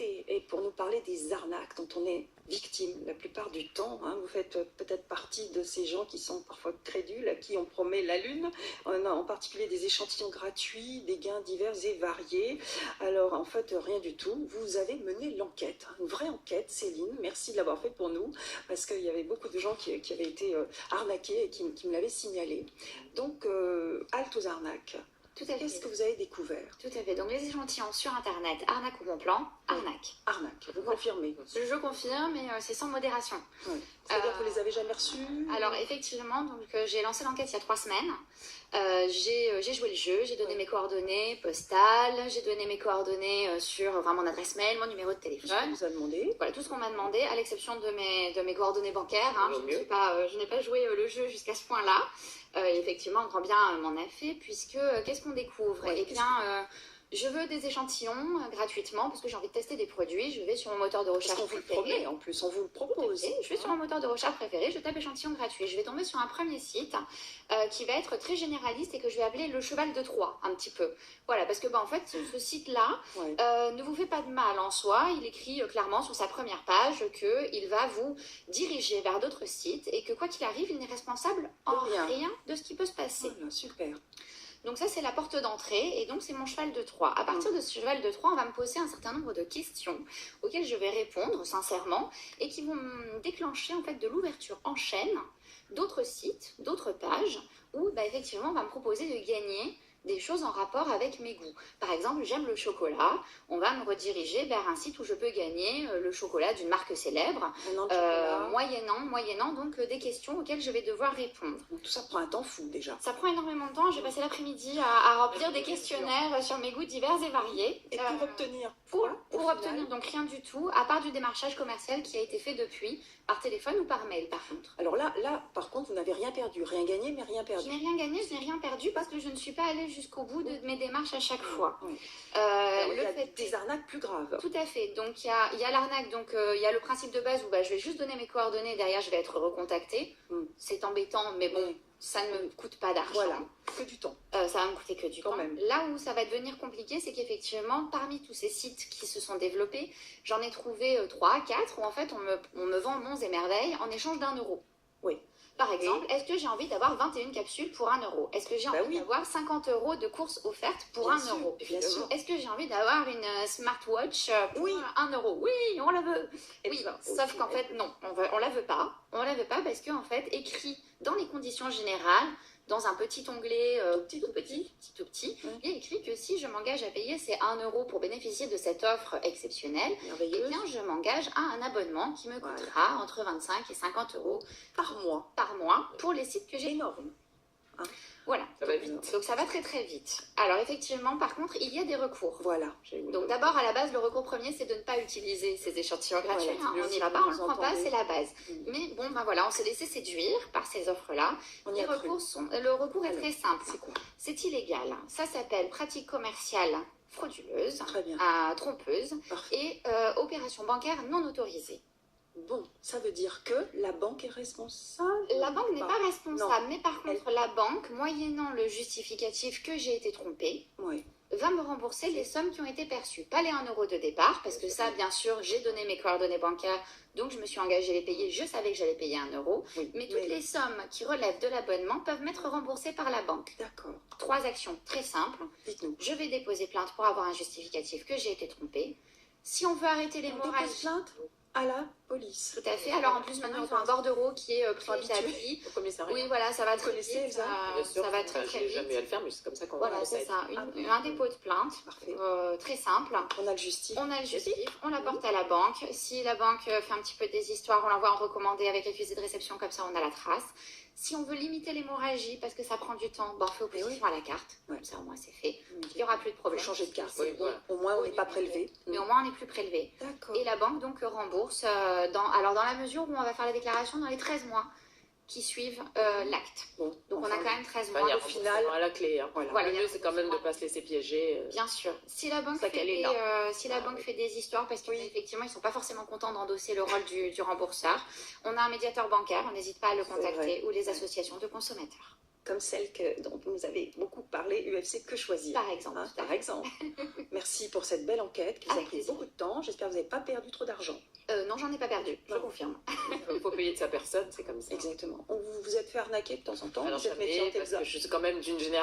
invité est pour nous parler des arnaques dont on est victime la plupart du temps. Vous faites peut-être partie de ces gens qui sont parfois crédules, à qui on promet la lune, en particulier des échantillons gratuits, des gains divers et variés. Alors en fait, rien du tout. Vous avez mené l'enquête, une vraie enquête, Céline. Merci de l'avoir fait pour nous, parce qu'il y avait beaucoup de gens qui avaient été arnaqués et qui me l'avaient signalé. Donc, halte aux arnaques. Qu'est-ce que vous avez découvert? Tout à fait. Donc les échantillons sur Internet, arnaque ou bon plan, arnaque. Arnaque, vous confirmez? Je confirme, mais c'est sans modération. Oui. C'est-à-dire que vous les avez jamais reçus? Alors effectivement, j'ai lancé l'enquête il y a 3 semaines. J'ai joué le jeu, j'ai donné mes coordonnées postales, j'ai donné mes coordonnées sur mon adresse mail, mon numéro de téléphone. Tout ce qu'on vous a demandé. Voilà, tout ce qu'on m'a demandé, à l'exception de mes coordonnées bancaires. Je n'ai pas joué le jeu jusqu'à ce point-là. Effectivement, grand bien m'en a fait, puisque qu'est-ce qu'on découvre? Eh bien, je veux des échantillons gratuitement, parce que j'ai envie de tester des produits. Je vais sur mon moteur de recherche préféré. Vous le promet, en plus, on vous le propose. Je vais sur mon moteur de recherche préféré, je tape échantillon gratuit. Je vais tomber sur un premier site qui va être très généraliste et que je vais appeler le cheval de Troie, un petit peu. Voilà, parce que en fait, ce site-là ne vous fait pas de mal en soi. Il écrit clairement sur sa première page qu'il va vous diriger vers d'autres sites et que quoi qu'il arrive, il n'est responsable en rien de ce qui peut se passer. Voilà, super. Donc ça, c'est la porte d'entrée et donc c'est mon cheval de Troie. À partir de ce cheval de Troie, on va me poser un certain nombre de questions auxquelles je vais répondre sincèrement et qui vont me déclencher en fait de l'ouverture en chaîne d'autres sites, d'autres pages où effectivement, on va me proposer de gagner des choses en rapport avec mes goûts. Par exemple, j'aime le chocolat, on va me rediriger vers un site où je peux gagner le chocolat d'une marque célèbre, moyennant donc des questions auxquelles je vais devoir répondre. Donc, tout ça prend un temps fou déjà. Ça prend énormément de temps, j'ai passé l'après-midi à remplir des questionnaires sur mes goûts divers et variés. Et pour obtenir pour obtenir donc rien du tout, à part du démarchage commercial qui a été fait depuis, par téléphone ou par mail par contre. Alors là par contre, vous n'avez rien perdu, rien gagné mais rien perdu. Je n'ai rien gagné, je n'ai rien perdu parce que je ne suis pas allée jusqu'au bout de mes démarches à chaque fois. Il y a des arnaques plus graves. Tout à fait, donc il y a l'arnaque, donc il y a le principe de base où je vais juste donner mes coordonnées, derrière je vais être recontactée. C'est embêtant, mais bon, ça ne me coûte pas d'argent. Voilà, que du temps. Ça va me coûter que du temps. Même. Là où ça va devenir compliqué, c'est qu'effectivement, parmi tous ces sites qui se sont développés, j'en ai trouvé 3, 4 où en fait on me vend monts et merveilles en échange d'1 €. Oui. Par exemple, est-ce que j'ai envie d'avoir 21 capsules pour 1 €? Est-ce que j'ai envie d'avoir 50 € de courses offertes pour 1 €? Bien sûr. Est-ce que j'ai envie d'avoir une smartwatch pour 1 €? Oui, on la veut. Sauf qu'en fait, non, on la veut pas. On la veut pas parce qu'en fait, écrit dans les conditions générales, dans un petit onglet tout petit, il y a écrit que si je m'engage à payer ces 1 € pour bénéficier de cette offre exceptionnelle, eh bien je m'engage à un abonnement qui me coûtera entre 25 et 50 € par mois pour les sites que j'ai. Énorme. Voilà, ça va vite. Donc ça va très très vite. Alors effectivement, par contre, il y a des recours. Voilà. Donc d'abord, à la base, le recours premier, c'est de ne pas utiliser ces échantillons gratuits. On n'y va pas, on ne le prend pas, c'est la base. Mais bon, voilà, on s'est laissé séduire par ces offres-là. Le recours est très simple. C'est quoi? C'est illégal. Ça s'appelle pratique commerciale frauduleuse, trompeuse et opération bancaire non autorisée. Bon, ça veut dire que la banque est responsable? La banque n'est pas responsable, mais par contre, la banque, moyennant le justificatif que j'ai été trompée, va me rembourser les sommes qui ont été perçues. Pas les 1 € de départ, parce que ça, bien sûr, j'ai donné mes coordonnées bancaires, donc je me suis engagée à les payer, je savais que j'allais payer 1 €. Mais toutes les sommes qui relèvent de l'abonnement peuvent m'être remboursées par la banque. D'accord. 3 actions très simples. Dites-nous. Je vais déposer plainte pour avoir un justificatif que j'ai été trompée. Si on veut arrêter l'hémorragie... Dépose plainte à la police. Tout à fait. Alors en plus, maintenant, ils ont un bordereau qui est préétabli. Oui, voilà, ça va très vite. Ça va très très vite. Jamais à le faire, mais c'est comme ça qu'on Voilà, c'est ça. Un dépôt de plainte. Très simple. On a le justif. On l'apporte à la banque. Si la banque fait un petit peu des histoires, on l'envoie en recommandé avec accusé de réception, comme ça on a la trace. Si on veut limiter l'hémorragie, parce que ça prend du temps, on fait opposition à la carte. Comme ça, au moins, c'est fait. Il n'y aura plus de problème. Il faut changer de carte. Au moins, on n'est pas prélevé. Mais au moins, on n'est plus prélevé. Et la banque, donc, rembourse dans la mesure où on va faire la déclaration dans les 13 mois qui suivent l'acte. Donc, on a quand même 13 mois. Au final, à la clé. Le mieux, c'est quand même de ne pas se laisser piéger. Bien sûr. Si la banque fait des histoires, parce qu'effectivement, ils ne sont pas forcément contents d'endosser le rôle du rembourseur, on a un médiateur bancaire, on n'hésite pas à le contacter, ou les associations de consommateurs. comme celle dont vous nous avez beaucoup parlé, UFC Que Choisir. Par exemple. Hein, par exemple. Merci pour cette belle enquête qui vous a pris beaucoup de temps. J'espère que vous n'avez pas perdu trop d'argent. Non, j'en ai pas perdu, je confirme. Il faut payer de sa personne, c'est comme ça. Exactement. Vous vous êtes fait arnaquer de temps en temps? Alors, Vous êtes jamais, parce que je suis quand même d'une génération